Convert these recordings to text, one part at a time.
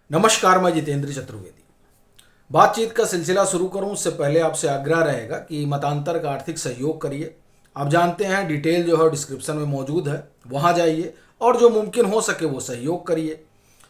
नमस्कार, मैं जितेंद्र चतुर्वेदी। बातचीत का सिलसिला शुरू करूं उससे पहले आपसे आग्रह रहेगा कि मतांतर का आर्थिक सहयोग करिए। आप जानते हैं डिटेल जो है डिस्क्रिप्शन में मौजूद है, वहां जाइए और जो मुमकिन हो सके वो सहयोग करिए।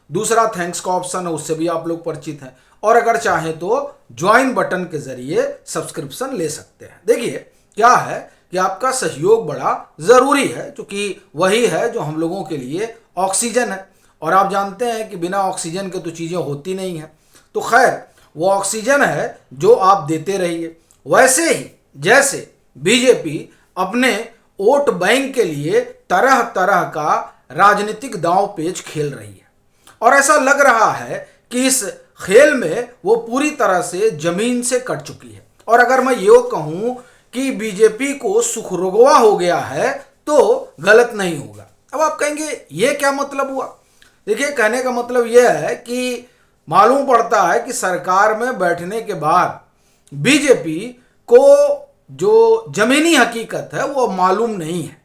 दूसरा थैंक्स का ऑप्शन है, उससे भी आप लोग परिचित हैं और अगर चाहें तो ज्वाइन बटन के जरिए सब्सक्रिप्शन ले सकते हैं। देखिए क्या है कि आपका सहयोग बड़ा ज़रूरी है, क्योंकि वही है जो हम लोगों के लिए ऑक्सीजन है और आप जानते हैं कि बिना ऑक्सीजन के तो चीज़ें होती नहीं हैं। तो खैर वो ऑक्सीजन है जो आप देते रहिए। वैसे ही जैसे बीजेपी अपने वोट बैंक के लिए तरह तरह का राजनीतिक दांव पेच खेल रही है और ऐसा लग रहा है कि इस खेल में वो पूरी तरह से जमीन से कट चुकी है। और अगर मैं ये कहूँ कि बीजेपी को सुखरुगवा हो गया है तो गलत नहीं होगा। अब आप कहेंगे ये क्या मतलब हुआ? देखिए, कहने का मतलब यह है कि मालूम पड़ता है कि सरकार में बैठने के बाद बीजेपी को जो जमीनी हकीकत है वो मालूम नहीं है।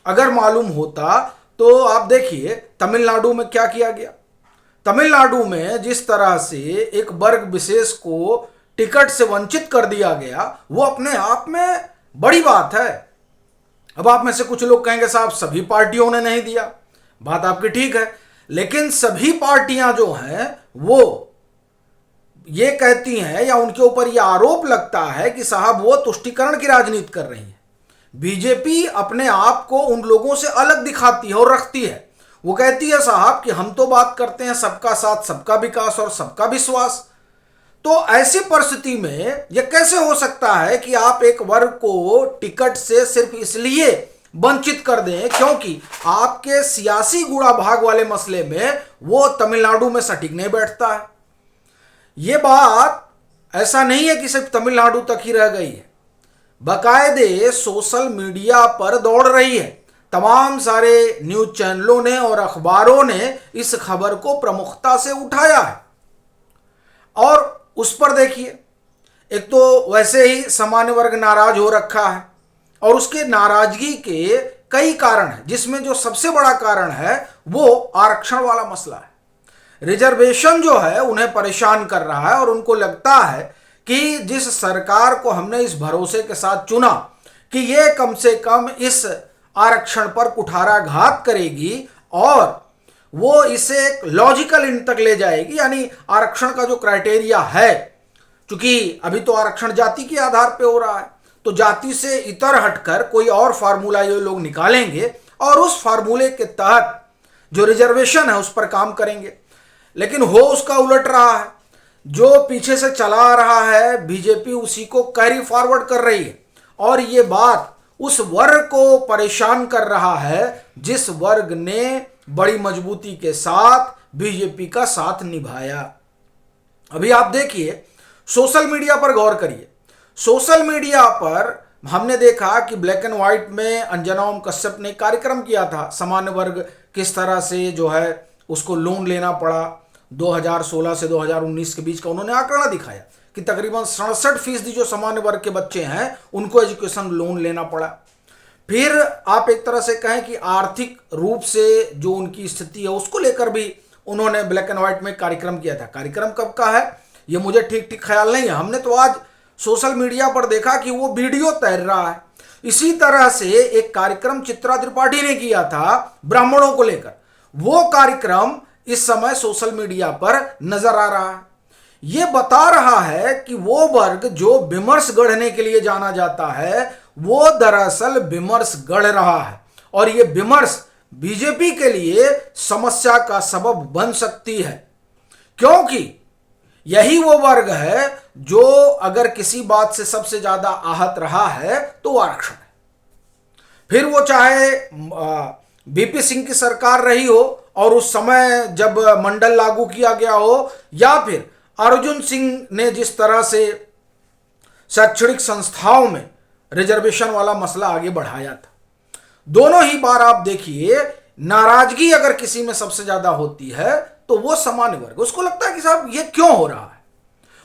अगर मालूम होता तो आप देखिए तमिलनाडु में क्या किया गया। तमिलनाडु में जिस तरह से एक वर्ग विशेष को टिकट से वंचित कर दिया गया वो अपने आप में बड़ी बात है। अब आप में से कुछ लोग कहेंगे साहब सभी पार्टियों ने नहीं दिया, बात आपकी ठीक है, लेकिन सभी पार्टियां जो हैं वो ये कहती हैं या उनके ऊपर ये आरोप लगता है कि साहब वो तुष्टीकरण की राजनीति कर रही है। बीजेपी अपने आप को उन लोगों से अलग दिखाती है और रखती है। वो कहती है साहब कि हम तो बात करते हैं सबका साथ, सबका विकास और सबका विश्वास। तो ऐसी परिस्थिति में यह कैसे हो सकता है कि आप एक वर्ग को टिकट से सिर्फ इसलिए वंचित कर दें क्योंकि आपके सियासी गुणा भाग वाले मसले में वो तमिलनाडु में सटीक नहीं बैठता है? ये बात ऐसा नहीं है कि सिर्फ तमिलनाडु तक ही रह गई है, बाकायदे सोशल मीडिया पर दौड़ रही है। तमाम सारे न्यूज चैनलों ने और अखबारों ने इस खबर को प्रमुखता से उठाया है और उस पर देखिए, एक तो वैसे ही सामान्य वर्ग नाराज हो रखा है और उसके नाराजगी के कई कारण हैं, जिसमें जो सबसे बड़ा कारण है वो आरक्षण वाला मसला है। रिजर्वेशन जो है उन्हें परेशान कर रहा है और उनको लगता है कि जिस सरकार को हमने इस भरोसे के साथ चुना कि ये कम से कम इस आरक्षण पर कुठाराघात करेगी और वो इसे एक लॉजिकल इन तक ले जाएगी, यानी आरक्षण का जो क्राइटेरिया है, क्योंकि अभी तो आरक्षण जाति के आधार पे हो रहा है, तो जाति से इतर हटकर कोई और फार्मूला ये लोग निकालेंगे और उस फार्मूले के तहत जो रिजर्वेशन है उस पर काम करेंगे। लेकिन हो उसका उलट रहा है। जो पीछे से चला आ रहा है बीजेपी उसी को कैरी फॉरवर्ड कर रही है और ये बात उस वर्ग को परेशान कर रहा है जिस वर्ग ने बड़ी मजबूती के साथ बीजेपी का साथ निभाया। अभी आप देखिए, सोशल मीडिया पर गौर करिए। सोशल मीडिया पर हमने देखा कि ब्लैक एंड व्हाइट में अंजना ओम कश्यप ने कार्यक्रम किया था। सामान्य वर्ग किस तरह से जो है उसको लोन लेना पड़ा, 2016 से 2019 के बीच का उन्होंने आंकड़ा दिखाया कि तकरीबन 67% जो सामान्य वर्ग के बच्चे हैं उनको एजुकेशन लोन लेना पड़ा। फिर आप एक तरह से कहें कि आर्थिक रूप से जो उनकी स्थिति है उसको लेकर भी उन्होंने ब्लैक एंड व्हाइट में कार्यक्रम किया था। कार्यक्रम कब का है ये मुझे ठीक ठीक ख्याल नहीं है, हमने तो आज सोशल मीडिया पर देखा कि वो वीडियो तैर रहा है। इसी तरह से एक कार्यक्रम चित्रा त्रिपाठी ने किया था ब्राह्मणों को लेकर, वो कार्यक्रम इस समय सोशल मीडिया पर नजर आ रहा है। यह बता रहा है कि वो वर्ग जो विमर्श गढ़ने के लिए जाना जाता है वो दरअसल विमर्श गढ़ रहा है और ये विमर्श बीजेपी के लिए समस्या का सबब बन सकती है, क्योंकि यही वो वर्ग है जो अगर किसी बात से सबसे ज्यादा आहत रहा है तो आरक्षण है। फिर वो चाहे बीपी सिंह की सरकार रही हो और उस समय जब मंडल लागू किया गया हो, या फिर अर्जुन सिंह ने जिस तरह से शैक्षणिक संस्थाओं में रिजर्वेशन वाला मसला आगे बढ़ाया था। दोनों ही बार आप देखिए, नाराजगी अगर किसी में सबसे ज्यादा होती है तो वो सामान्य वर्ग, उसको लगता है कि साहब ये क्यों हो रहा है।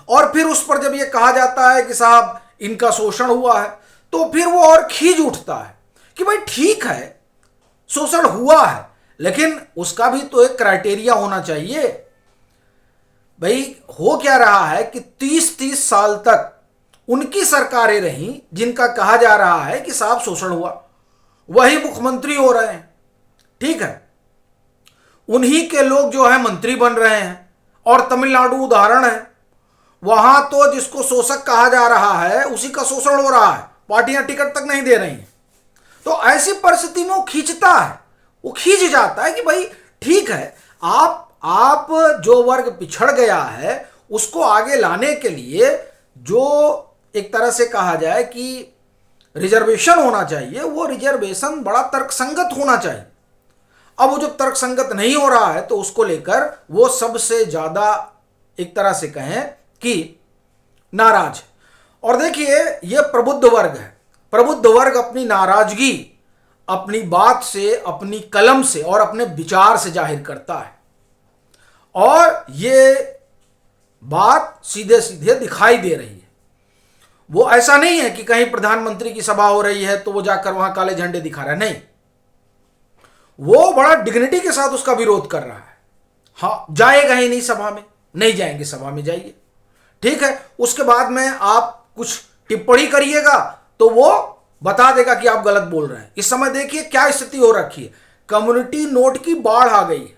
और फिर उस पर जब ये कहा जाता है कि साहब इनका शोषण हुआ है तो फिर वो और खींच उठता है कि भाई ठीक है शोषण हुआ है, लेकिन उसका भी तो एक क्राइटेरिया होना चाहिए। भाई हो क्या रहा है कि 30-30 साल तक उनकी सरकारें रहीं जिनका कहा जा रहा है कि साहब शोषण हुआ, वही मुख्यमंत्री हो रहे हैं, ठीक है, उन्हीं के लोग जो है मंत्री बन रहे हैं। और तमिलनाडु उदाहरण है, वहां तो जिसको शोषक कहा जा रहा है उसी का शोषण हो रहा है, पार्टियां टिकट तक नहीं दे रही हैं। तो ऐसी परिस्थिति में वो खींचता है, वो खींच जाता है कि भाई ठीक है, आप जो वर्ग पिछड़ गया है उसको आगे लाने के लिए जो एक तरह से कहा जाए कि रिजर्वेशन होना चाहिए, वो रिजर्वेशन बड़ा तर्कसंगत होना चाहिए। अब वो जो तर्कसंगत नहीं हो रहा है तो उसको लेकर वो सबसे ज्यादा एक तरह से कहें कि नाराज है। और देखिए ये प्रबुद्ध वर्ग है, प्रबुद्ध वर्ग अपनी नाराजगी अपनी बात से, अपनी कलम से और अपने विचार से जाहिर करता है। और ये बात सीधे सीधे दिखाई दे रही है। वो ऐसा नहीं है कि कहीं प्रधानमंत्री की सभा हो रही है तो वो जाकर वहां काले झंडे दिखा रहा है, नहीं, वो बड़ा डिग्निटी के साथ उसका विरोध कर रहा है। हाँ, जाएगा ही नहीं सभा में, नहीं जाएंगे सभा में, जाइए, ठीक है। उसके बाद में आप कुछ टिप्पणी करिएगा तो वो बता देगा कि आप गलत बोल रहे हैं। इस समय देखिए क्या स्थिति हो रखी है, कम्युनिटी नोट की बाढ़ आ गई है।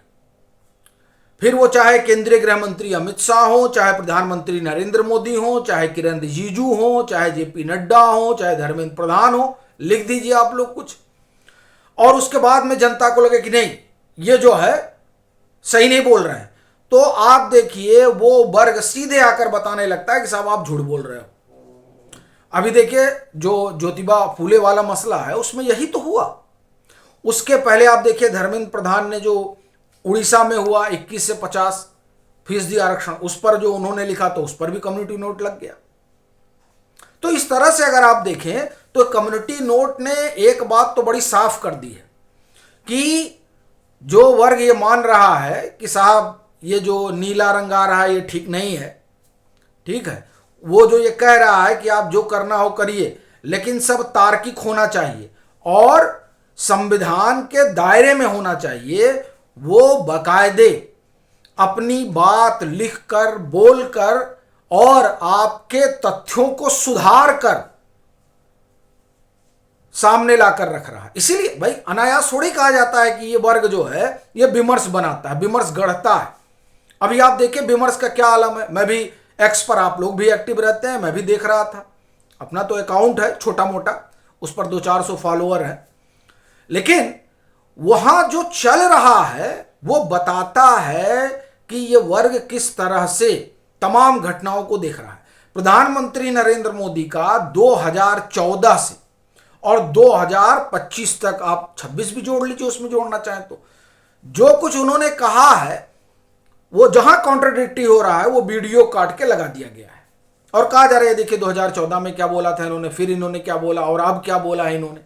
फिर वो चाहे केंद्रीय गृह मंत्री अमित शाह हो, चाहे प्रधानमंत्री नरेंद्र मोदी हो, चाहे किरण रिजिजू हो, चाहे जेपी नड्डा हो, चाहे धर्मेंद्र प्रधान हो, लिख दीजिए आप लोग कुछ। और उसके बाद में जनता को लगे कि नहीं ये जो है सही नहीं बोल रहे हैं, तो आप देखिए वो वर्ग सीधे आकर बताने लगता है कि साहब आप झूठ बोल रहे हो। अभी देखिए जो ज्योतिबा फूले वाला मसला है उसमें यही तो हुआ। उसके पहले आप देखिए धर्मेंद्र प्रधान ने जो उड़ीसा में हुआ 21 से 50% आरक्षण, उस पर जो उन्होंने लिखा तो उस पर भी कम्युनिटी नोट लग गया। तो इस तरह से अगर आप देखें तो कम्युनिटी नोट ने एक बात तो बड़ी साफ कर दी है कि जो वर्ग ये मान रहा है कि साहब ये जो नीला रंग आ रहा है ये ठीक नहीं है, ठीक है, वो जो ये कह रहा है कि आप जो करना हो करिए, लेकिन सब तार्किक होना चाहिए और संविधान के दायरे में होना चाहिए, वो बाकायदे अपनी बात लिखकर, बोलकर और आपके तथ्यों को सुधार कर सामने लाकर रख रहा है। इसीलिए भाई अनायास थोड़ी कहा जाता है कि ये वर्ग जो है ये विमर्श बनाता है, विमर्श गढ़ता है। अभी आप देखिए विमर्श का क्या आलम है। मैं भी एक्स पर, आप लोग भी एक्टिव रहते हैं, मैं भी देख रहा था, अपना तो अकाउंट है छोटा मोटा, उस पर 200-400 फॉलोअर हैं, लेकिन वहां जो चल रहा है वो बताता है कि ये वर्ग किस तरह से तमाम घटनाओं को देख रहा है। प्रधानमंत्री नरेंद्र मोदी का 2014 से और 2025 तक, आप 26 भी जोड़ लीजिए उसमें जोड़ना चाहें तो, जो कुछ उन्होंने कहा है वो जहां कॉन्ट्राडिक्टी हो रहा है वो वीडियो काट के लगा दिया गया है और कहा जा रहा है देखिए 2014 में क्या बोला था इन्होंने, फिर इन्होंने क्या बोला और अब क्या बोला है इन्होंने।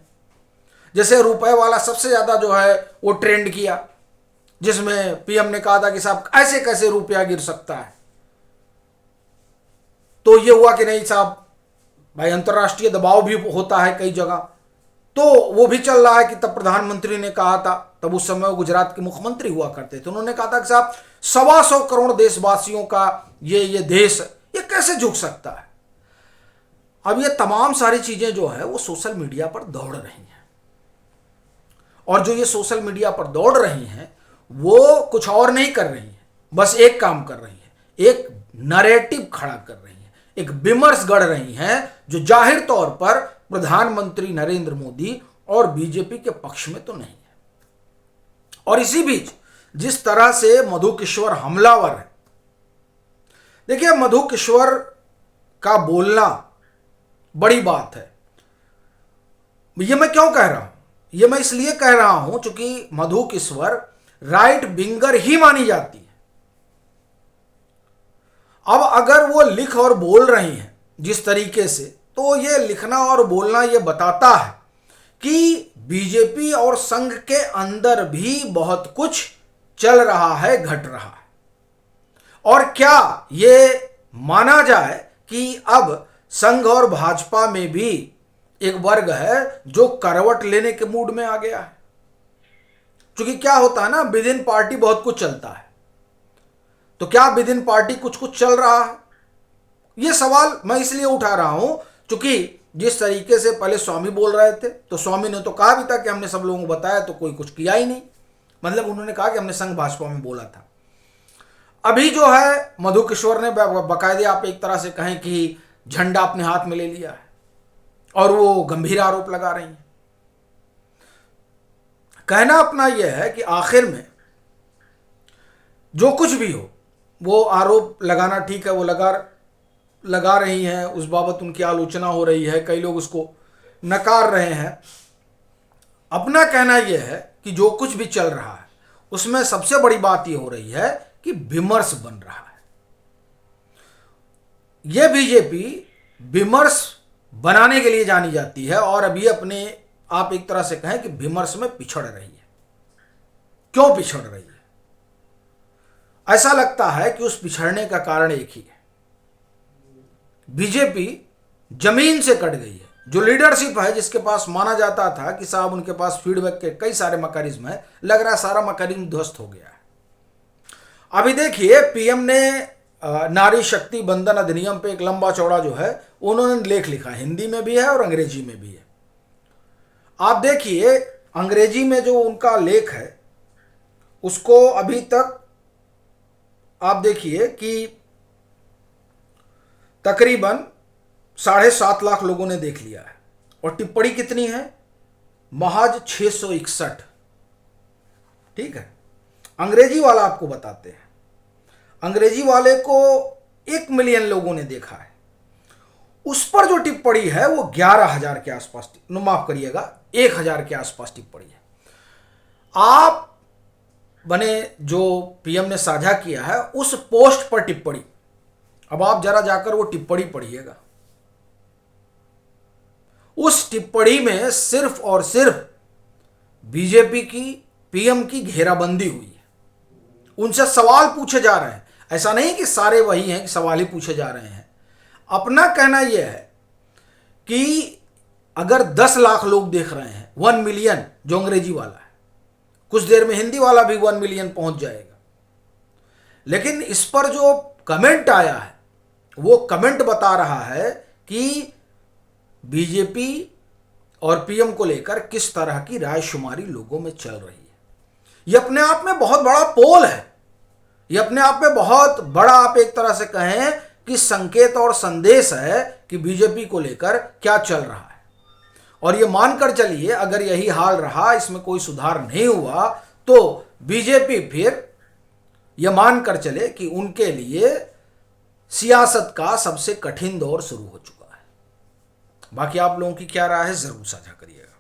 जैसे रुपए वाला सबसे ज्यादा जो है वो ट्रेंड किया, जिसमें पीएम ने कहा था कि साहब ऐसे कैसे रुपया गिर सकता है। तो ये हुआ कि नहीं साहब भाई अंतर्राष्ट्रीय दबाव भी होता है कई जगह, तो वो भी चल रहा है कि तब प्रधानमंत्री ने कहा था, तब उस समय गुजरात के मुख्यमंत्री हुआ करते थे, उन्होंने कहा था कि साहब 125 करोड़ देशवासियों का ये देश ये कैसे झुक सकता है। अब ये तमाम सारी चीजें जो है वो सोशल मीडिया पर दौड़ रही हैं और जो ये सोशल मीडिया पर दौड़ रही हैं वो कुछ और नहीं कर रही हैं, बस एक काम कर रही हैं, एक नैरेटिव खड़ा कर रही हैं, एक विमर्श गढ़ रही हैं जो जाहिर तौर पर प्रधानमंत्री नरेंद्र मोदी और बीजेपी के पक्ष में तो नहीं है। और इसी बीच जिस तरह से मधु किश्वर हमलावर है, देखिए मधु किश्वर का बोलना बड़ी बात है। ये मैं क्यों कह रहा हूं, ये मैं इसलिए कह रहा हूं क्योंकि मधु किश्वर राइट विंगर ही मानी जाती है। अब अगर वो लिख और बोल रही हैं जिस तरीके से, तो ये लिखना और बोलना ये बताता है कि बीजेपी और संघ के अंदर भी बहुत कुछ चल रहा है, घट रहा है। और क्या ये माना जाए कि अब संघ और भाजपा में भी एक वर्ग है जो करवट लेने के मूड में आ गया है। क्योंकि क्या होता है ना, विद इन पार्टी बहुत कुछ चलता है, तो क्या विद इन पार्टी कुछ कुछ चल रहा है? ये सवाल मैं इसलिए उठा रहा हूं क्योंकि जिस तरीके से पहले स्वामी बोल रहे थे, तो स्वामी ने तो कहा भी था कि हमने सब लोगों को बताया तो कोई कुछ किया ही नहीं। मतलब उन्होंने कहा कि हमने संघ भाजपा में बोला था। अभी जो है मधु किशोर ने बाकायदे आप एक तरह से कहें कि झंडा अपने हाथ में ले लिया है और वो गंभीर आरोप लगा रही हैं। कहना अपना यह है कि आखिर में जो कुछ भी हो, वो आरोप लगाना ठीक है, वो लगा रही हैं, उस बाबत उनकी आलोचना हो रही है, कई लोग उसको नकार रहे हैं। अपना कहना यह है कि जो कुछ भी चल रहा है उसमें सबसे बड़ी बात यह हो रही है कि विमर्श बन रहा है। यह बीजेपी विमर्श बनाने के लिए जानी जाती है और अभी अपने आप एक तरह से कहें कि विमर्श में पिछड़ रही है। क्यों पिछड़ रही है? ऐसा लगता है कि उस पिछड़ने का कारण एक ही है, बीजेपी जमीन से कट गई है। जो लीडरशिप है, जिसके पास माना जाता था कि साहब उनके पास फीडबैक के कई सारे मैकेनिज्म है, लग रहा है सारा मैकेनिज्म ध्वस्त हो गया है। अभी देखिए, पीएम ने नारी शक्ति बंधन अधिनियम पे एक लंबा चौड़ा जो है उन्होंने लेख लिखा, हिंदी में भी है और अंग्रेजी में भी है। आप देखिए अंग्रेजी में जो उनका लेख है उसको अभी तक आप देखिए कि तकरीबन 7.5 लाख लोगों ने देख लिया है और टिप्पणी कितनी है? महज 661। ठीक है, अंग्रेजी वाला आपको बताते हैं। अंग्रेजी वाले को 1 मिलियन लोगों ने देखा है। उस पर जो टिप्पणी है वो 11,000 के आसपास, माफ करिएगा 1,000 के आसपास टिप्पणी है। आप बने जो पीएम ने साझा किया है उस पोस्ट पर टिप्पणी, अब आप जरा जाकर वो टिप्पणी पढ़िएगा। उस टिप्पणी में सिर्फ और सिर्फ बीजेपी की, पीएम की घेराबंदी हुई है। उनसे सवाल पूछे जा रहे हैं, ऐसा नहीं कि सारे वही हैं कि सवाल ही पूछे जा रहे हैं। अपना कहना यह है कि अगर 10 लाख लोग देख रहे हैं, 1 मिलियन जो अंग्रेजी वाला है, कुछ देर में हिंदी वाला भी 1 मिलियन पहुंच जाएगा। लेकिन इस पर जो कमेंट आया है वो कमेंट बता रहा है कि बीजेपी और पीएम को लेकर किस तरह की रायशुमारी लोगों में चल रही है। यह अपने आप में बहुत बड़ा पोल है, यह अपने आप में बहुत बड़ा, आप एक तरह से कहें कि संकेत और संदेश है कि बीजेपी को लेकर क्या चल रहा है। और ये मानकर चलिए अगर यही हाल रहा, इसमें कोई सुधार नहीं हुआ, तो बीजेपी फिर यह मानकर चले कि उनके लिए सियासत का सबसे कठिन दौर शुरू हो चुका है। बाकी आप लोगों की क्या राय है, जरूर साझा करिएगा।